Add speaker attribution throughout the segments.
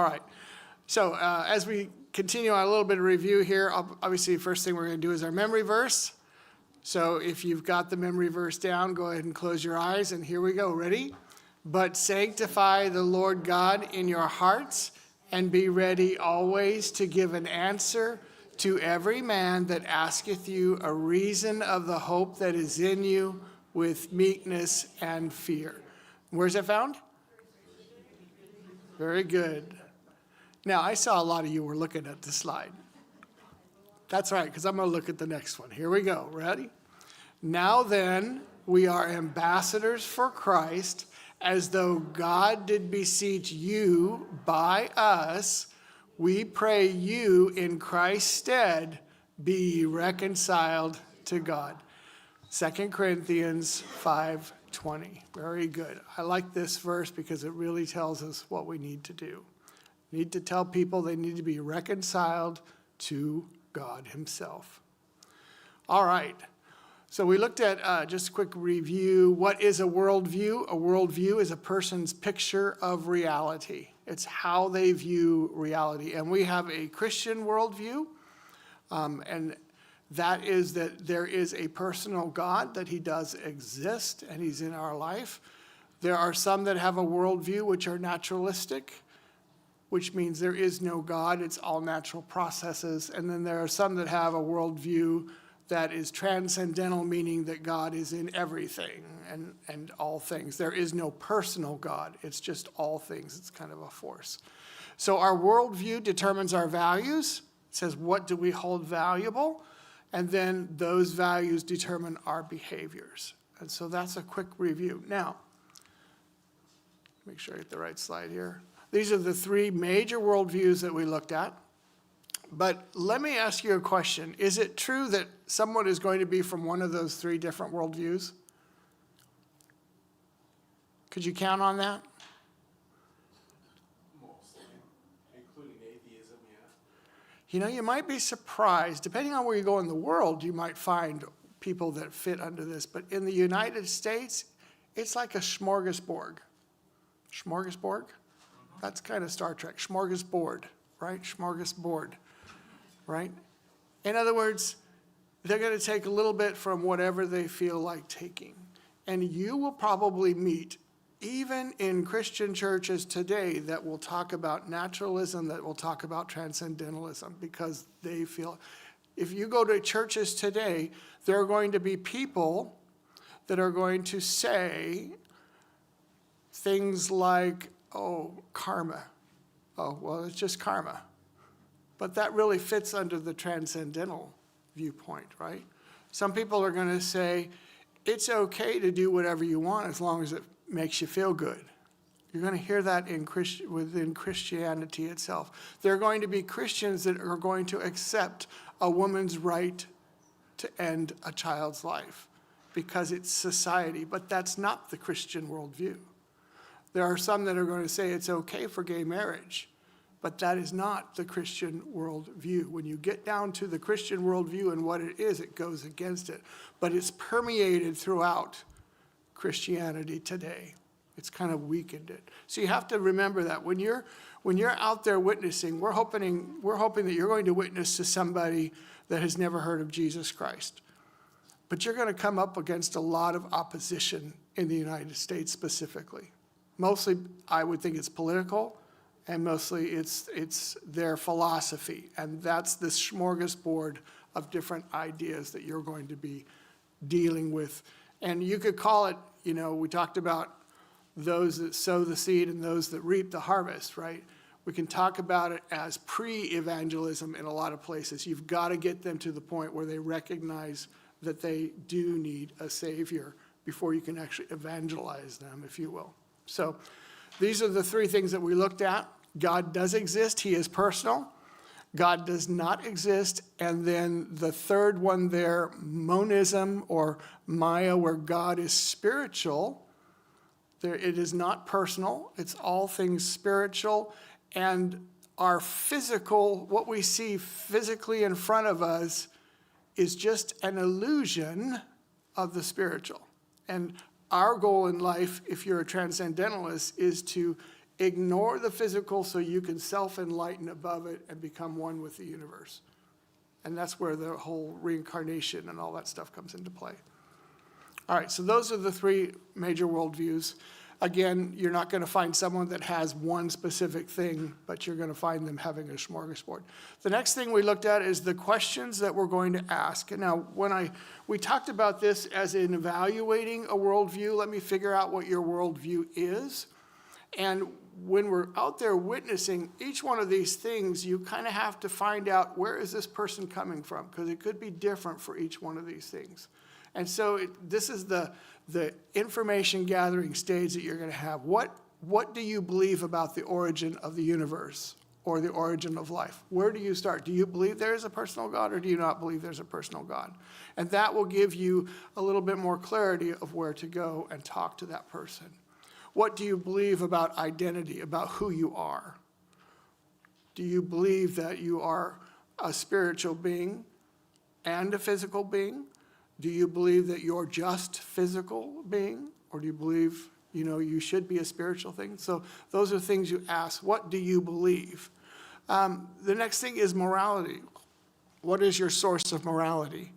Speaker 1: All right. So as we continue on a little bit of review here, obviously first thing we're going to do is our memory verse. So if you've got the memory verse down, go ahead and close your eyes, and here we go. Ready? But sanctify the Lord God in your hearts, and be ready always to give an answer to every man that asketh you a reason of the hope that is in you with meekness and fear. Where's it found? Very good. Now, I saw a lot of you were looking at the slide. That's right, because I'm going to look at the next one. Here we go. Ready? Now then, we are ambassadors for Christ, as though God did beseech you by us. We pray you in Christ's stead be ye reconciled to God. 2 Corinthians 5:20. Very good. I like this verse because it really tells us what we need to do. We need to tell people they need to be reconciled to God himself. All right. So we looked at just a quick review. What is a worldview? A worldview is a person's picture of reality. It's how they view reality. And we have a Christian worldview, and that is that there is a personal God, that he does exist, and he's in our life. There are some that have a worldview which are naturalistic, which means there is no God, it's all natural processes. And then there are some that have a worldview that is transcendental, meaning that God is in everything and all things. There is no personal God, it's just all things. It's kind of a force. So our worldview determines our values. It says, what do we hold valuable? And then those values determine our behaviors. And so that's a quick review. Now, make sure I get the right slide here. These are the three major worldviews that we looked at. But let me ask you a question. Is it true that someone is going to be from one of those three different worldviews? Could you count on that?
Speaker 2: Mostly, including atheism, yeah.
Speaker 1: You know, you might be surprised. Depending on where you go in the world, you might find people that fit under this. But in the United States, it's like a smorgasbord. Smorgasbord? That's kind of Star Trek. Smorgasbord, right? Smorgasbord, right? In other words, they're going to take a little bit from whatever they feel like taking. And you will probably meet, even in Christian churches today, that will talk about naturalism, that will talk about transcendentalism, because they feel, if you go to churches today, there are going to be people that are going to say things like, oh, karma. Oh, well, it's just karma. But that really fits under the transcendental viewpoint, right? Some people are going to say, it's okay to do whatever you want as long as it makes you feel good. You're going to hear that within Christianity itself. There are going to be Christians that are going to accept a woman's right to end a child's life because it's society, but that's not the Christian worldview. There are some that are going to say it's okay for gay marriage, but that is not the Christian worldview. When you get down to the Christian worldview and what it is, it goes against it. But it's permeated throughout Christianity today. It's kind of weakened it. So you have to remember that when you're out there witnessing, we're hoping that you're going to witness to somebody that has never heard of Jesus Christ. But you're going to come up against a lot of opposition in the United States specifically. Mostly, I would think it's political, and mostly it's their philosophy. And that's the smorgasbord of different ideas that you're going to be dealing with. And you could call it, you know, we talked about those that sow the seed and those that reap the harvest, right? We can talk about it as pre-evangelism in a lot of places. You've got to get them to the point where they recognize that they do need a Savior before you can actually evangelize them, if you will. So these are the three things that we looked at. God does exist. He is personal. God does not exist. And then the third one there, monism or Maya, where God is spiritual. It is not personal. It's all things spiritual. And our physical, what we see physically in front of us, is just an illusion of the spiritual. And our goal in life, if you're a transcendentalist, is to Ignore the physical so you can self-enlighten above it and become one with the universe. And that's where the whole reincarnation and all that stuff comes into play. All right, so those are the three major worldviews. Again, you're not going to find someone that has one specific thing, but you're going to find them having a smorgasbord. The next thing we looked at is the questions that we're going to ask. Now, we talked about this as in evaluating a worldview. Let me figure out what your worldview is. And when we're out there witnessing each one of these things, you kind of have to find out, where is this person coming from? Because it could be different for each one of these things. And so this is the information gathering stage that you're going to have. What do you believe about the origin of the universe or the origin of life? Where do you start? Do you believe there is a personal God, or do you not believe there's a personal God? And that will give you a little bit more clarity of where to go and talk to that person. What do you believe about identity, about who you are? Do you believe that you are a spiritual being and a physical being? Do you believe that you're just physical being? Or do you believe, you should be a spiritual thing? So those are things you ask. What do you believe? The next thing is morality. What is your source of morality?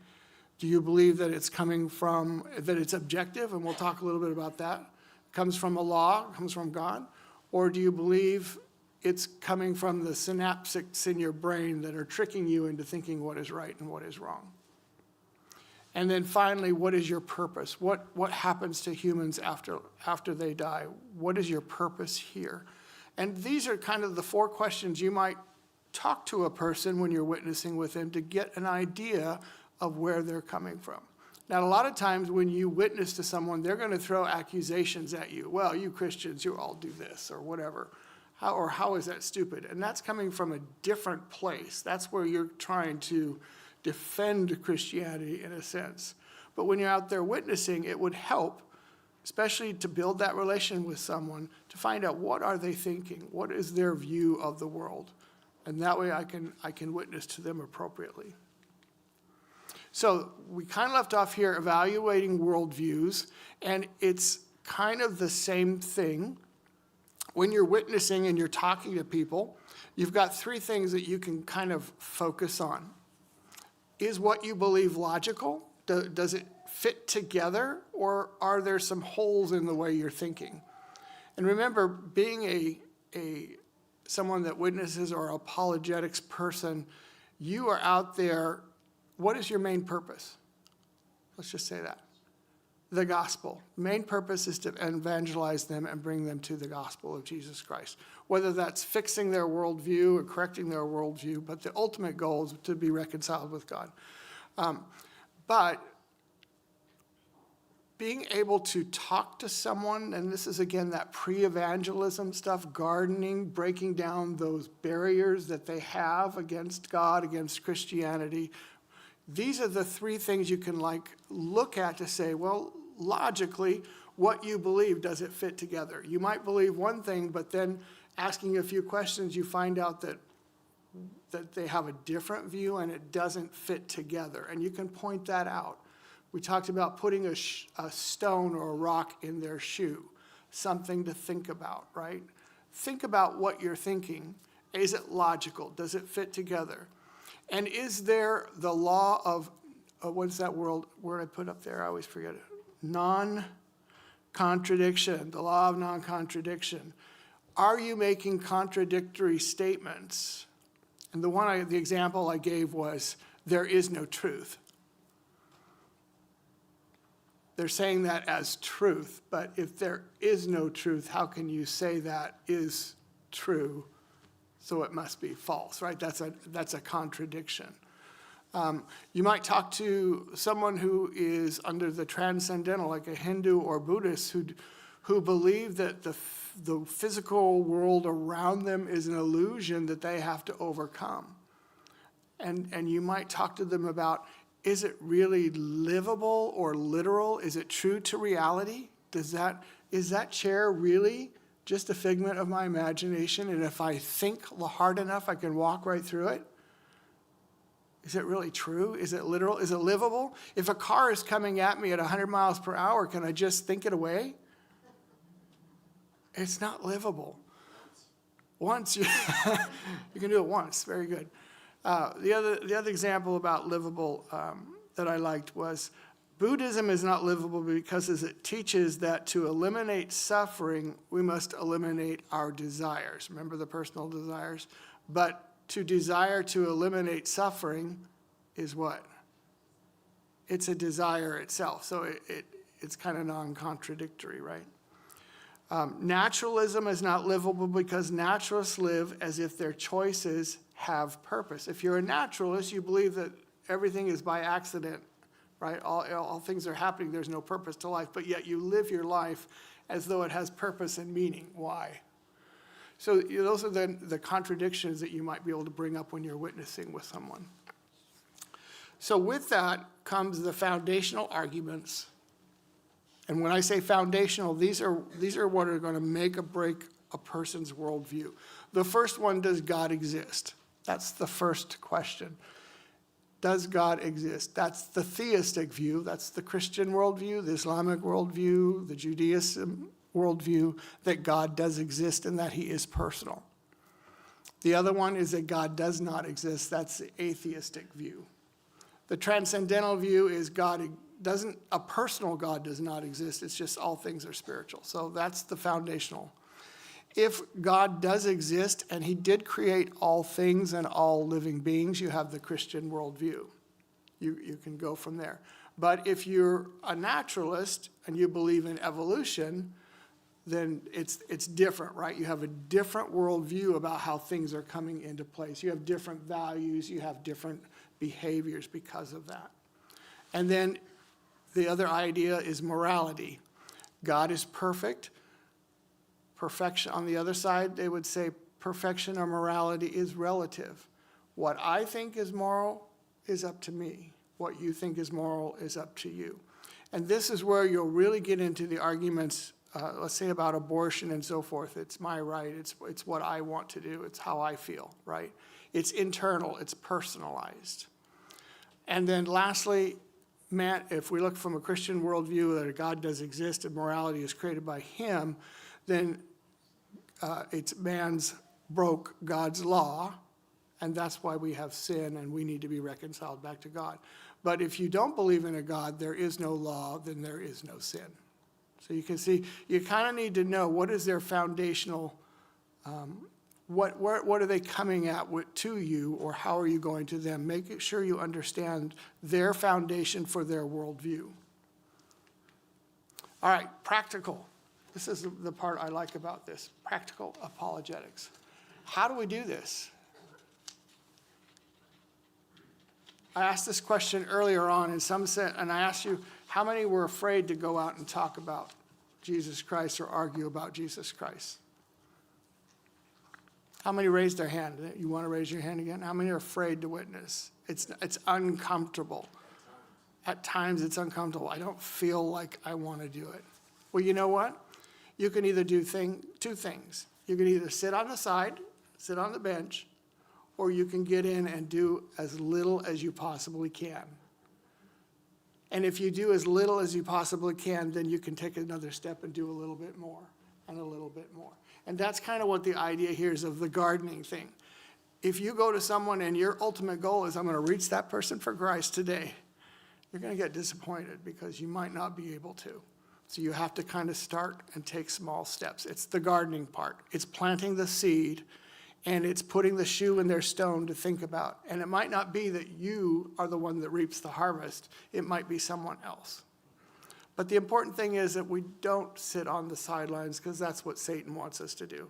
Speaker 1: Do you believe that it's that it's objective? And we'll talk a little bit about that. Comes from a law, comes from God? Or do you believe it's coming from the synapses in your brain that are tricking you into thinking what is right and what is wrong? And then finally, what is your purpose? What happens to humans after they die? What is your purpose here? And these are kind of the four questions you might talk to a person when you're witnessing with them to get an idea of where they're coming from. Now, a lot of times when you witness to someone, they're going to throw accusations at you. Well, you Christians, you all do this or whatever. How is that stupid? And that's coming from a different place. That's where you're trying to defend Christianity in a sense. But when you're out there witnessing, it would help, especially to build that relation with someone, to find out what are they thinking, what is their view of the world, and that way I can witness to them appropriately. So we kind of left off here evaluating worldviews, and it's kind of the same thing. When you're witnessing and you're talking to people, you've got three things that you can kind of focus on. Is what you believe logical? Does it fit together, or are there some holes in the way you're thinking? And remember, being someone that witnesses or apologetics person, you are out there. What is your main purpose? Let's just say that. The gospel. Main purpose is to evangelize them and bring them to the gospel of Jesus Christ. Whether that's fixing their worldview or correcting their worldview, but the ultimate goal is to be reconciled with God. But being able to talk to someone, and this is again that pre-evangelism stuff, gardening, breaking down those barriers that they have against God, against Christianity. These are the three things you can look at to say, well, logically, what you believe, does it fit together? You might believe one thing, but then asking a few questions, you find out that they have a different view and it doesn't fit together. And you can point that out. We talked about putting a stone or a rock in their shoe, something to think about, right? Think about what you're thinking. Is it logical? Does it fit together? And is there the law of, what's that word I put up there? I always forget it. Non-contradiction, the law of non-contradiction. Are you making contradictory statements? And the example I gave was, there is no truth. They're saying that as truth, but if there is no truth, how can you say that is true? So it must be false, right? That's a contradiction. You might talk to someone who is under the transcendental, like a Hindu or Buddhist, who believe that the physical world around them is an illusion that they have to overcome. And you might talk to them about, is it really livable or literal? Is it true to reality? Is that chair really just a figment of my imagination, and if I think hard enough, I can walk right through it? Is it really true? Is it literal? Is it livable? If a car is coming at me at 100 miles per hour, can I just think it away? It's not livable. Once you, you can do it once, very good. The other example about livable that I liked was Buddhism is not livable because as it teaches that to eliminate suffering, we must eliminate our desires. Remember the personal desires? But to desire to eliminate suffering is what? It's a desire itself. So it's kind of non-contradictory, right? Naturalism is not livable because naturalists live as if their choices have purpose. If you're a naturalist, you believe that everything is by accident, right? All things are happening, there's no purpose to life, but yet you live your life as though it has purpose and meaning. Why? So those are then the contradictions that you might be able to bring up when you're witnessing with someone. So with that comes the foundational arguments. And when I say foundational, these are what are going to make or break a person's worldview. The first one, does God exist? That's the first question. Does God exist? That's the theistic view. That's the Christian worldview, the Islamic worldview, the Judaism worldview, that God does exist and that he is personal. The other one is that God does not exist. That's the atheistic view. The transcendental view is a personal God does not exist. It's just all things are spiritual. So that's the foundational. If God does exist and he did create all things and all living beings, you have the Christian worldview. You can go from there. But if you're a naturalist and you believe in evolution, then it's different, right? You have a different worldview about how things are coming into place. You have different values, you have different behaviors because of that. And then the other idea is morality. God is perfect. Perfection, on the other side, they would say perfection or morality is relative. What I think is moral is up to me. What you think is moral is up to you. And this is where you'll really get into the arguments, let's say about abortion and so forth. It's my right, it's what I want to do, it's how I feel, right? It's internal, it's personalized. And then lastly, if we look from a Christian worldview that God does exist and morality is created by him, then it's man's broke God's law, and that's why we have sin and we need to be reconciled back to God. But if you don't believe in a God, there is no law, then there is no sin. So you can see, you kind of need to know what is their foundational, what are they coming at to you, or how are you going to them? Make sure you understand their foundation for their worldview. All right, practical. This is the part I like about this, practical apologetics. How do we do this? I asked this question earlier on, and I asked you, how many were afraid to go out and talk about Jesus Christ or argue about Jesus Christ? How many raised their hand? You want to raise your hand again? How many are afraid to witness? It's uncomfortable. At times it's uncomfortable. I don't feel like I want to do it. Well, you know what? You can either do two things. You can either sit on the side, sit on the bench, or you can get in and do as little as you possibly can. And if you do as little as you possibly can, then you can take another step and do a little bit more and a little bit more. And that's kind of what the idea here is of the gardening thing. If you go to someone and your ultimate goal is, I'm going to reach that person for Christ today, you're going to get disappointed because you might not be able to. So you have to kind of start and take small steps. It's the gardening part. It's planting the seed, and it's putting the shoe in their stone to think about. And it might not be that you are the one that reaps the harvest. It might be someone else. But the important thing is that we don't sit on the sidelines, because that's what Satan wants us to do,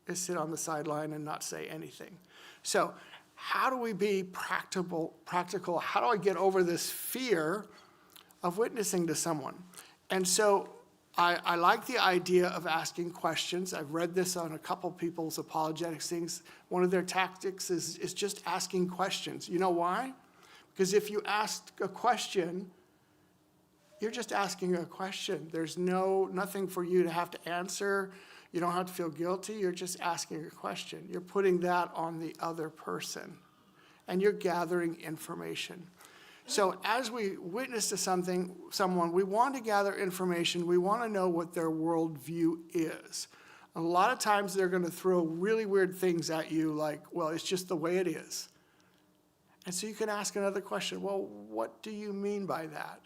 Speaker 1: is sit on the sideline and not say anything. So how do we be practical? How do I get over this fear of witnessing to someone? And so I like the idea of asking questions. I've read this on a couple people's apologetics things. One of their tactics is just asking questions. You know why? Because if you ask a question, you're just asking a question. There's nothing for you to have to answer. You don't have to feel guilty. You're just asking a question. You're putting that on the other person, and you're gathering information. So as we witness to someone, we want to gather information. We want to know what their worldview is. A lot of times they're going to throw really weird things at you like, well, it's just the way it is. And so you can ask another question. Well, what do you mean by that?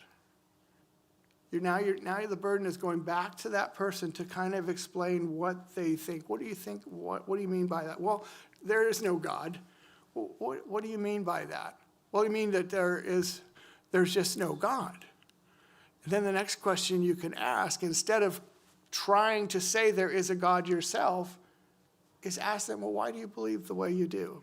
Speaker 1: Now the burden is going back to that person to kind of explain what they think. What do you think? What do you mean by that? Well, there is no God. What do you mean by that? Well, you mean that there's just no God. And then the next question you can ask, instead of trying to say there is a God yourself, is ask them, well, why do you believe the way you do?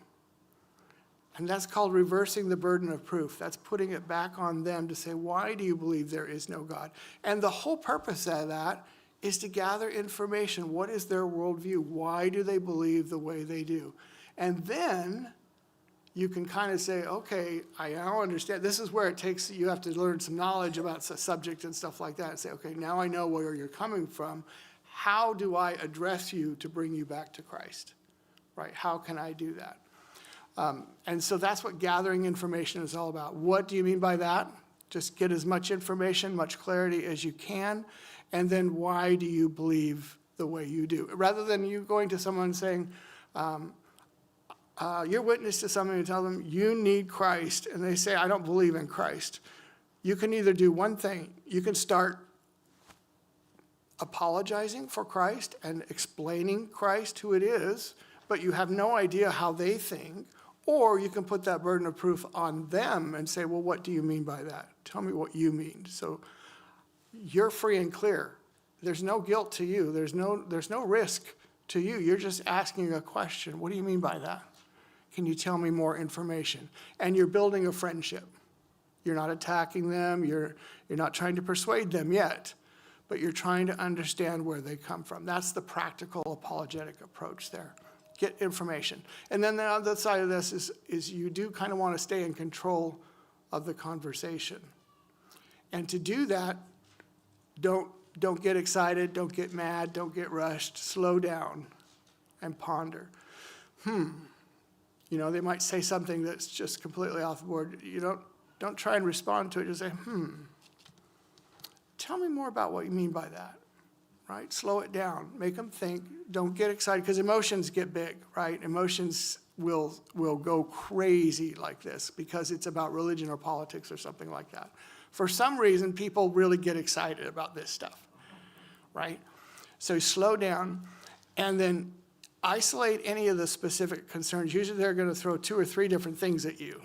Speaker 1: And that's called reversing the burden of proof. That's putting it back on them to say, why do you believe there is no God? And the whole purpose of that is to gather information. What is their worldview? Why do they believe the way they do? And then you can kind of say, okay, I now understand. This is where you have to learn some knowledge about the subject and stuff like that and say, okay, now I know where you're coming from. How do I address you to bring you back to Christ? Right? How can I do that? And so that's what gathering information is all about. What do you mean by that? Just get as much information, much clarity as you can. And then why do you believe the way you do? Rather than you going to someone saying, you're witness to somebody and tell them you need Christ, and they say, I don't believe in Christ. You can either do one thing. You can start apologizing for Christ and explaining Christ, who it is, but you have no idea how they think. Or you can put that burden of proof on them and say, well, what do you mean by that? Tell me what you mean. So you're free and clear. There's no guilt to you. There's no risk to you. You're just asking a question. What do you mean by that? Can you tell me more information? And you're building a friendship. You're not attacking them. You're not trying to persuade them yet, but you're trying to understand where they come from. That's the practical apologetic approach there. Get information. And then the other side of this is you do kind of want to stay in control of the conversation. And to do that, don't get excited, don't get mad, don't get rushed. Slow down and ponder. You know, they might say something that's just completely off the board. You don't try and respond to it. Just say, tell me more about what you mean by that. Right? Slow it down. Make them think. Don't get excited, because emotions get big, right? Emotions will go crazy like this because it's about religion or politics or something like that. For some reason, people really get excited about this stuff, right? So slow down and then isolate any of the specific concerns. Usually they're going to throw 2 or 3 different things at you,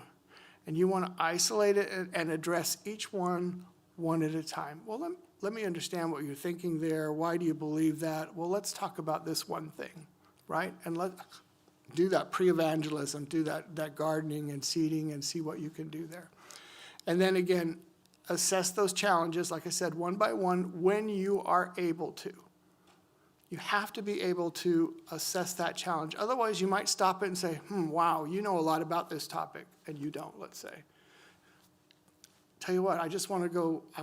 Speaker 1: and you want to isolate it and address each one at a time. Well, let me understand what you're thinking there. Why do you believe that? Well, let's talk about this one thing, right? And let's do that pre-evangelism, do that gardening and seeding and see what you can do there. And then again, assess those challenges, like I said, one by one, when you are able to. You have to be able to assess that challenge. Otherwise, you might stop it and say, wow, you know a lot about this topic, and you don't, let's say. Tell you what, I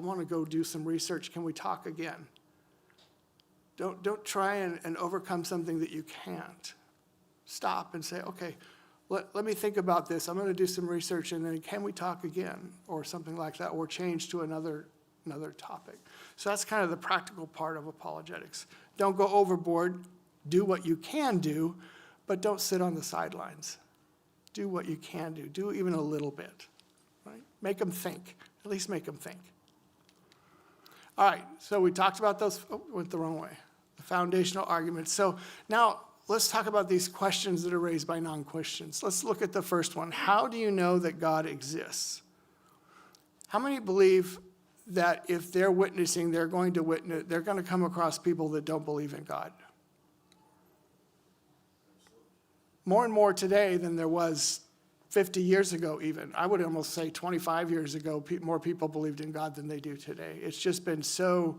Speaker 1: want to go do some research. Can we talk again? Don't try and overcome something that you can't. Stop and say, okay, let me think about this. I'm going to do some research, and then can we talk again? Or something like that, or change to another topic. So that's kind of the practical part of apologetics. Don't go overboard. Do what you can do, but don't sit on the sidelines. Do what you can do. Do even a little bit. Right? Make them think. At least make them think. All right, so we talked about those. Oh, went the wrong way. The foundational arguments. So now let's talk about these questions that are raised by non-Christians. Let's look at the first one. How do you know that God exists? How many believe that if they're witnessing, they're going to come across people that don't believe in God? More and more today than there was 50 years ago even. I would almost say 25 years ago, more people believed in God than they do today. It's just been so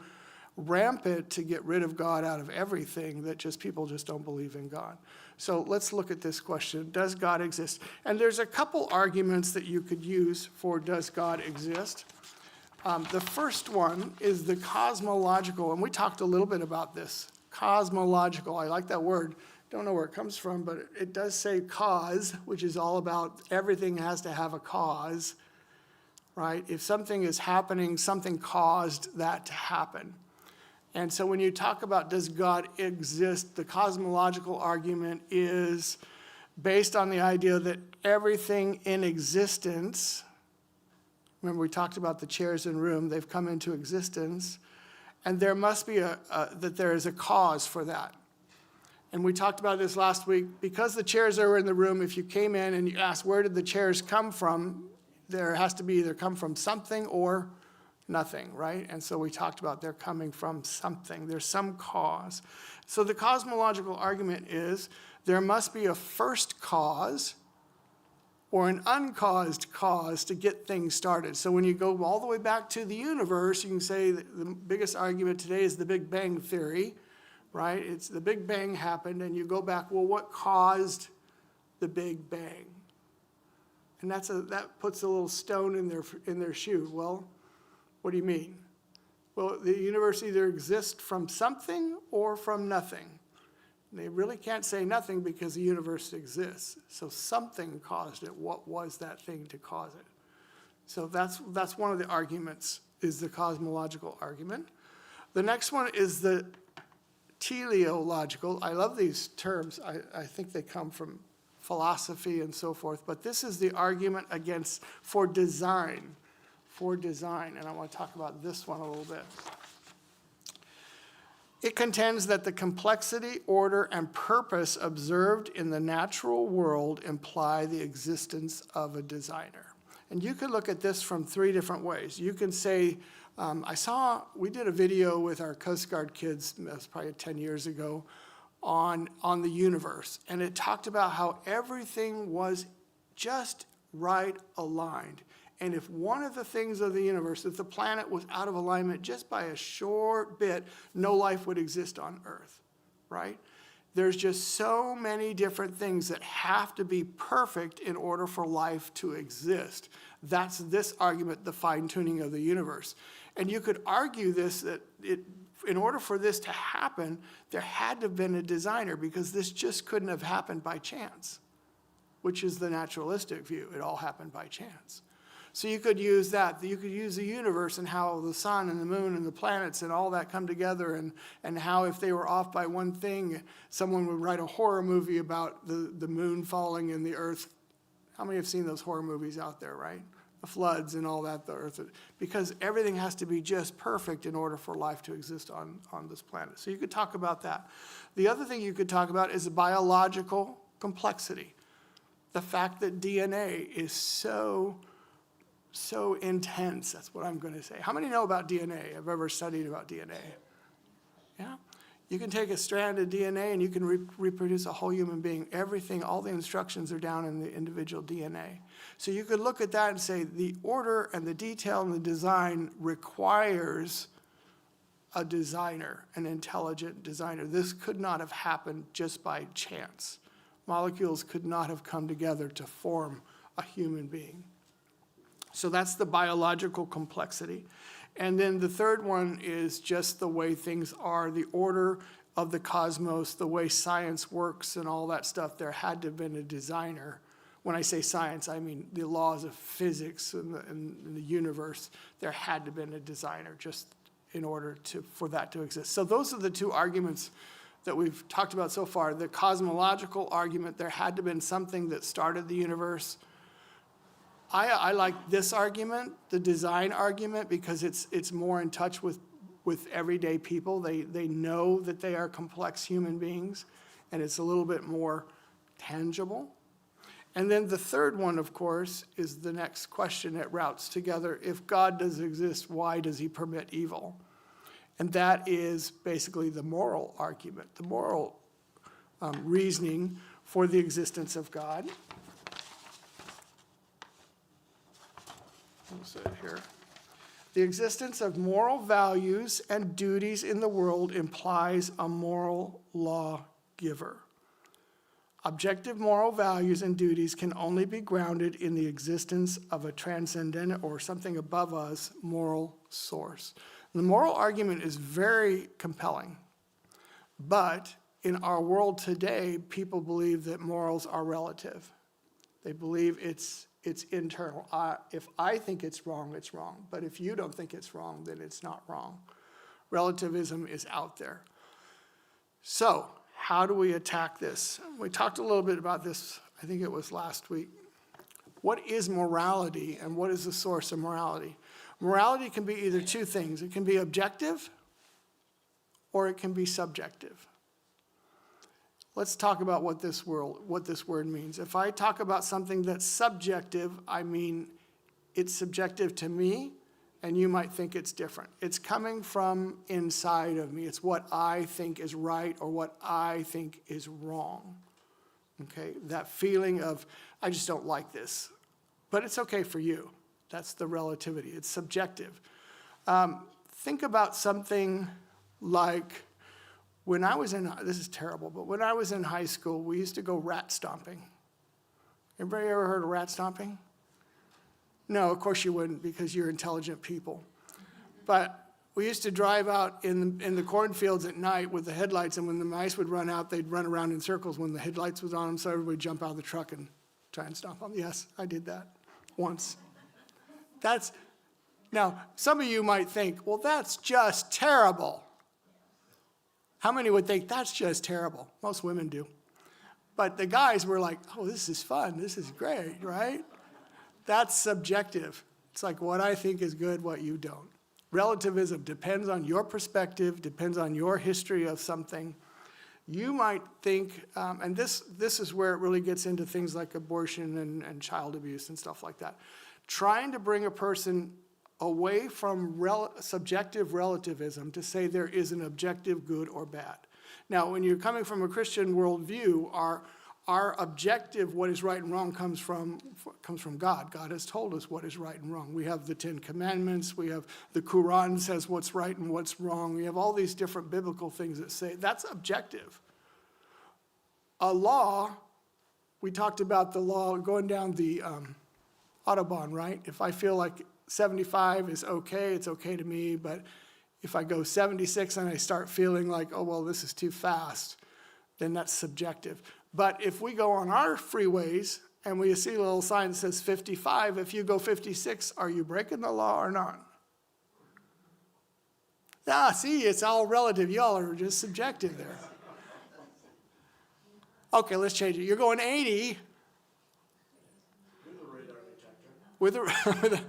Speaker 1: rampant to get rid of God out of everything that people just don't believe in God. So let's look at this question. Does God exist? And there's a couple arguments that you could use for does God exist. The first one is the cosmological, and we talked a little bit about this. Cosmological, I like that word. Don't know where it comes from, but it does say cause, which is all about everything has to have a cause, right? If something is happening, something caused that to happen. And so when you talk about does God exist, the cosmological argument is based on the idea that everything in existence, remember we talked about the chairs in the room, they've come into existence, and there must be that there is a cause for that. And we talked about this last week. Because the chairs are in the room, if you came in and you asked where did the chairs come from, there has to be either come from something or nothing, right? And so we talked about they're coming from something. There's some cause. So the cosmological argument is there must be a first cause or an uncaused cause to get things started. So when you go all the way back to the universe, you can say that the biggest argument today is the Big Bang Theory, right? It's the Big Bang happened, and you go back, well, what caused the Big Bang? And that puts a little stone in their shoe. Well, what do you mean? Well, the universe either exists from something or from nothing. They really can't say nothing because the universe exists. So something caused it. What was that thing to cause it? So that's one of the arguments, is the cosmological argument. The next one is the teleological. I love these terms. I think they come from philosophy and so forth. But this is the argument for design. And I want to talk about this one a little bit. It contends that the complexity, order, and purpose observed in the natural world imply the existence of a designer. And you could look at this from three different ways. You can say, we did a video with our Coast Guard kids, that's probably 10 years ago, on the universe. And it talked about how everything was just right aligned. And if one of the things of the universe, if the planet was out of alignment just by a short bit, no life would exist on Earth, right? There's just so many different things that have to be perfect in order for life to exist. That's this argument, the fine-tuning of the universe. And you could argue this, that in order for this to happen, there had to have been a designer, because this just couldn't have happened by chance, which is the naturalistic view. It all happened by chance. So you could use that. You could use the universe and how the sun and the moon and the planets and all that come together, and how if they were off by one thing, someone would write a horror movie about the moon falling and the earth. How many have seen those horror movies out there, right? The floods and all that, the earth. Because everything has to be just perfect in order for life to exist on this planet. So you could talk about that. The other thing you could talk about is biological complexity. The fact that DNA is so intense. That's what I'm going to say. How many know about DNA? Have ever studied about DNA? Yeah? You can take a strand of DNA and you can reproduce a whole human being. Everything, all the instructions are down in the individual DNA. So you could look at that and say the order and the detail and the design requires a designer, an intelligent designer. This could not have happened just by chance. Molecules could not have come together to form a human being. So that's the biological complexity. And then the third one is just the way things are, the order of the cosmos, the way science works and all that stuff. There had to have been a designer. When I say science, I mean the laws of physics and the universe. There had to have been a designer just in order for that to exist. So those are the two arguments that we've talked about so far. The cosmological argument, there had to have been something that started the universe. I like this argument, the design argument, because it's more in touch with everyday people. They know that they are complex human beings, and it's a little bit more tangible. And then the third one, of course, is the next question it routes together. If God does exist, why does he permit evil? And that is basically the moral argument, the moral reasoning for the existence of God. We'll say it here. The existence of moral values and duties in the world implies a moral lawgiver. Objective moral values and duties can only be grounded in the existence of a transcendent or something above us moral source. And the moral argument is very compelling, but in our world today, people believe that morals are relative. They believe it's internal. If I think it's wrong, it's wrong. But if you don't think it's wrong, then it's not wrong, Relativism is out there. So, how do we attack this? We talked a little bit about this, I think it was last week. What is morality and what is the source of morality? Morality can be either two things. It can be objective or it can be subjective. Let's talk about what this word means. If I talk about something that's subjective, I mean it's subjective to me, and you might think it's different. It's coming from inside of me. It's what I think is right or what I think is wrong. Okay, that feeling of, I just don't like this, but it's okay for you. That's the relativity. It's subjective. Think about something like when I was in, this is terrible, but when I was in high school, we used to go rat stomping. Anybody ever heard of rat stomping? No, of course you wouldn't because you're intelligent people. But we used to drive out in the cornfields at night with the headlights, and when the mice would run out, they'd run around in circles when the headlights was on them, so everybody would jump out of the truck and try and stomp them. Yes, I did that once. Now, some of you might think, well, that's just terrible. How many would think that's just terrible? Most women do. But the guys were like, oh, this is fun. This is great, right? That's subjective. It's like what I think is good, what you don't. Relativism depends on your perspective, depends on your history of something. You might think, and this is where it really gets into things like abortion and child abuse and stuff like that. Trying to bring a person away from subjective relativism to say there is an objective good or bad. Now, when you're coming from a Christian worldview, our objective, what is right and wrong, comes from God. God has told us what is right and wrong. We have the Ten Commandments. We have the Quran says what's right and what's wrong. We have all these different biblical things that say that's objective. A law, we talked about the law going down the Autobahn, right? If I feel like 75 is okay, it's okay to me, but if I go 76 and I start feeling like, oh, well, this is too fast, then that's subjective. But if we go on our freeways and we see a little sign that says 55, if you go 56, are you breaking the law or not? See, it's all relative. Y'all are just subjective there. Okay, let's change it. You're going 80. With a radar detector.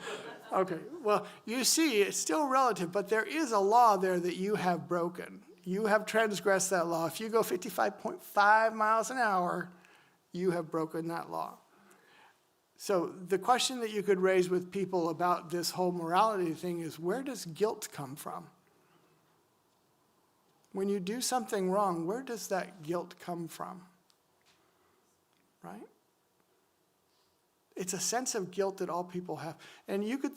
Speaker 1: Okay, well, you see, it's still relative, but there is a law there that you have broken. You have transgressed that law. If you go 55.5 miles an hour, you have broken that law. So the question that you could raise with people about this whole morality thing is, where does guilt come from? When you do something wrong, where does that guilt come from? Right? It's a sense of guilt that all people have. And you could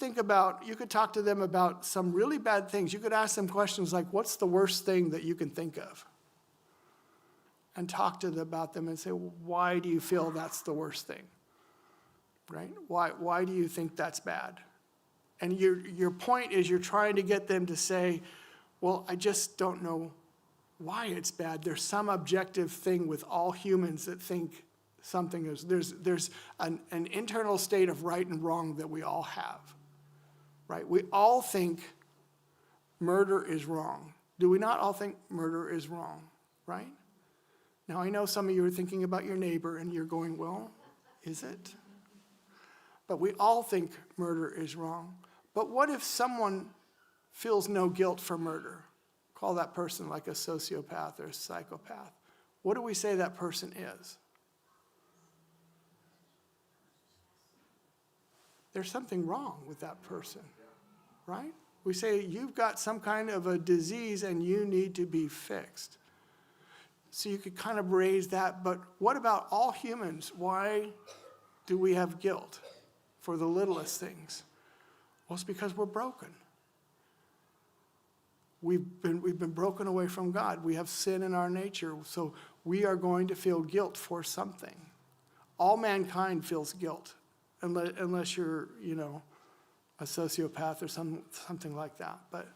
Speaker 1: talk to them about some really bad things. You could ask them questions like, what's the worst thing that you can think of? And talk to them about them and say, well, why do you feel that's the worst thing? Right? Why do you think that's bad? And your point is you're trying to get them to say, well, I just don't know why it's bad. There's some objective thing with all humans that think something is, there's an internal state of right and wrong that we all have, right? We all think murder is wrong. Do we not all think murder is wrong, right? Now, I know some of you are thinking about your neighbor and you're going, well, is it? But we all think murder is wrong. But what if someone feels no guilt for murder? Call that person like a sociopath or a psychopath. What do we say that person is? There's something wrong with that person, right? We say, you've got some kind of a disease and you need to be fixed. So you could kind of raise that, but what about all humans? Why do we have guilt for the littlest things? Well, it's because we're broken. We've been broken away from God. We have sin in our nature, so we are going to feel guilt for something. All mankind feels guilt. Unless you're, a sociopath or something like that. But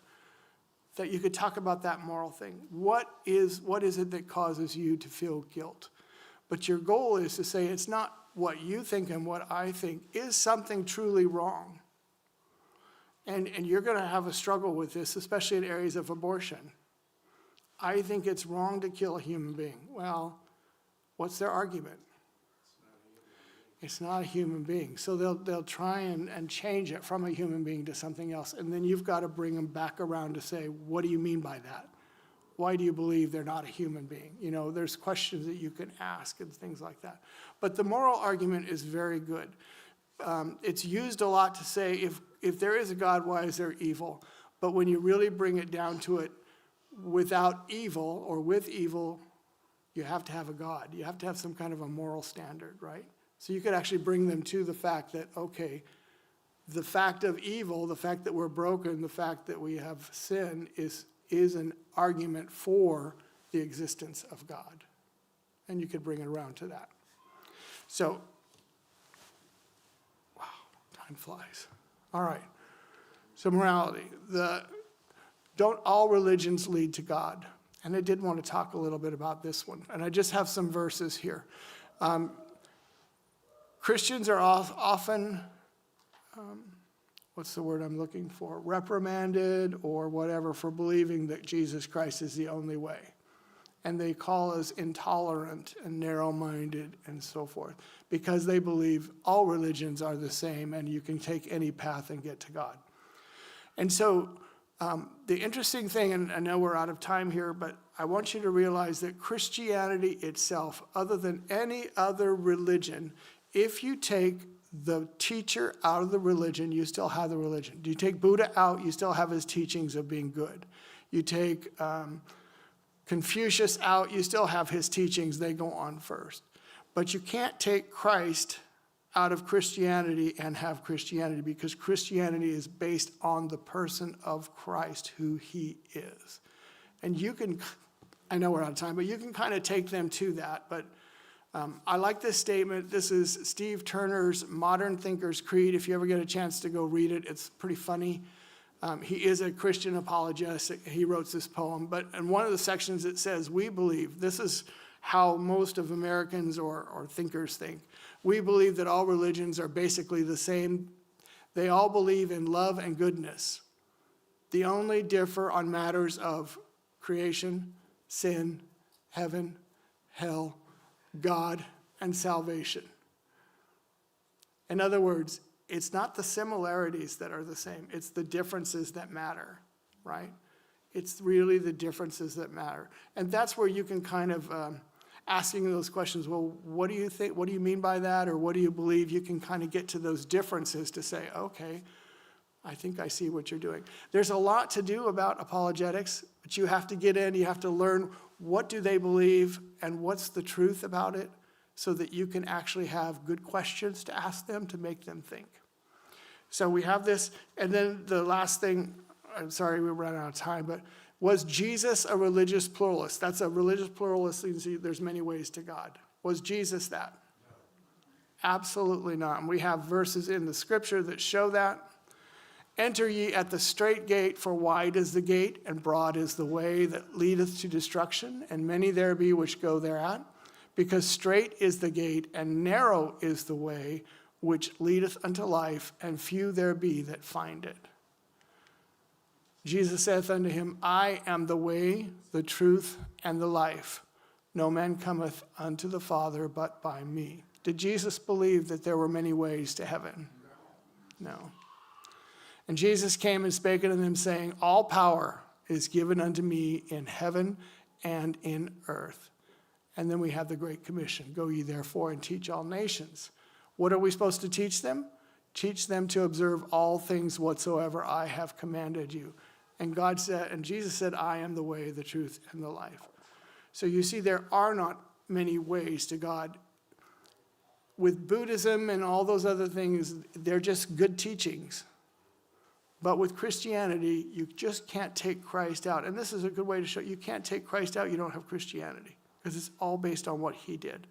Speaker 1: that you could talk about that moral thing. What is it that causes you to feel guilt? But your goal is to say it's not what you think and what I think. Is something truly wrong? And you're going to have a struggle with this, especially in areas of abortion. I think it's wrong to kill a human being. Well, what's their argument? It's not a human being. So they'll try and change it from a human being to something else. And then you've got to bring them back around to say, what do you mean by that? Why do you believe they're not a human being? You know, there's questions that you can ask and things like that. But the moral argument is very good. It's used a lot to say, if there is a God, why is there evil? But when you really bring it down to it, without evil or with evil, you have to have a God. You have to have some kind of a moral standard, right? So you could actually bring them to the fact that, okay, the fact of evil, the fact that we're broken, the fact that we have sin is an argument for the existence of God. And you could bring it around to that. So, wow, time flies. All right. So morality. Don't all religions lead to God? And I did want to talk a little bit about this one. And I just have some verses here. Christians are often, what's the word I'm looking for? Reprimanded or whatever for believing that Jesus Christ is the only way. And they call us intolerant and narrow-minded and so forth because they believe all religions are the same and you can take any path and get to God. And so the interesting thing, and I know we're out of time here, but I want you to realize that Christianity itself, other than any other religion, if you take the teacher out of the religion, you still have the religion. You take Buddha out, you still have his teachings of being good. You take Confucius out, you still have his teachings, they go on first. But you can't take Christ out of Christianity and have Christianity because Christianity is based on the person of Christ, who he is. And you can, I know we're out of time, but you can kind of take them to that. But I like this statement. This is Steve Turner's Modern Thinker's Creed. If you ever get a chance to go read it, it's pretty funny. He is a Christian apologist. He wrote this poem. But in one of the sections it says, we believe, this is how most of Americans or thinkers think. We believe that all religions are basically the same. They all believe in love and goodness. They only differ on matters of creation, sin, heaven, hell, God, and salvation. In other words, it's not the similarities that are the same. It's the differences that matter, right? It's really the differences that matter. And that's where you can kind of, asking those questions, well, what do you think? What do you mean by that? Or what do you believe? You can kind of get to those differences to say, okay, I think I see what you're doing. There's a lot to do about apologetics, but you have to get in, you have to learn what do they believe and what's the truth about it so that you can actually have good questions to ask them to make them think. So we have this, and then the last thing, I'm sorry we ran out of time, but was Jesus a religious pluralist? That's a religious pluralist. You see, there's many ways to God. Was Jesus that? No. Absolutely not. And we have verses in the scripture that show that. Enter ye at the strait gate, for wide is the gate, and broad is the way that leadeth to destruction, and many there be which go thereat. Because strait is the gate, and narrow is the way which leadeth unto life, and few there be that find it. Jesus saith unto him, I am the way, the truth, and the life. No man cometh unto the Father but by me. Did Jesus believe that there were many ways to heaven? No. And Jesus came and spake unto them, saying, all power is given unto me in heaven and in earth. And then we have the Great Commission. Go ye therefore and teach all nations. What are we supposed to teach them? Teach them to observe all things whatsoever I have commanded you. And God said, and Jesus said, I am the way, the truth, and the life. So you see, there are not many ways to God. With Buddhism and all those other things, they're just good teachings. But with Christianity, you just can't take Christ out. And this is a good way to show you can't take Christ out, you don't have Christianity. Because it's all based on what he did.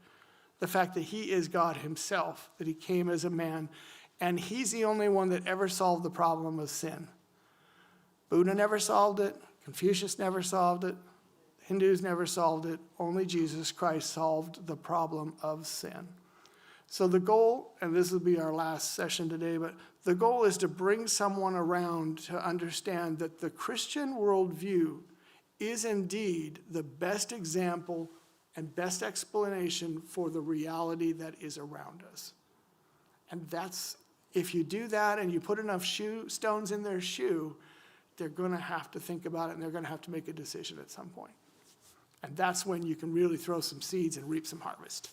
Speaker 1: The fact that he is God himself, that he came as a man, and he's the only one that ever solved the problem of sin. Buddha never solved it. Confucius never solved it. Hindus never solved it. Only Jesus Christ solved the problem of sin. So the goal, and this will be our last session today, but the goal is to bring someone around to understand that the Christian worldview is indeed the best example and best explanation for the reality that is around us. And that's, if you do that and you put enough stones in their shoe, they're going to have to think about it and they're going to have to make a decision at some point. And that's when you can really throw some seeds and reap some harvest.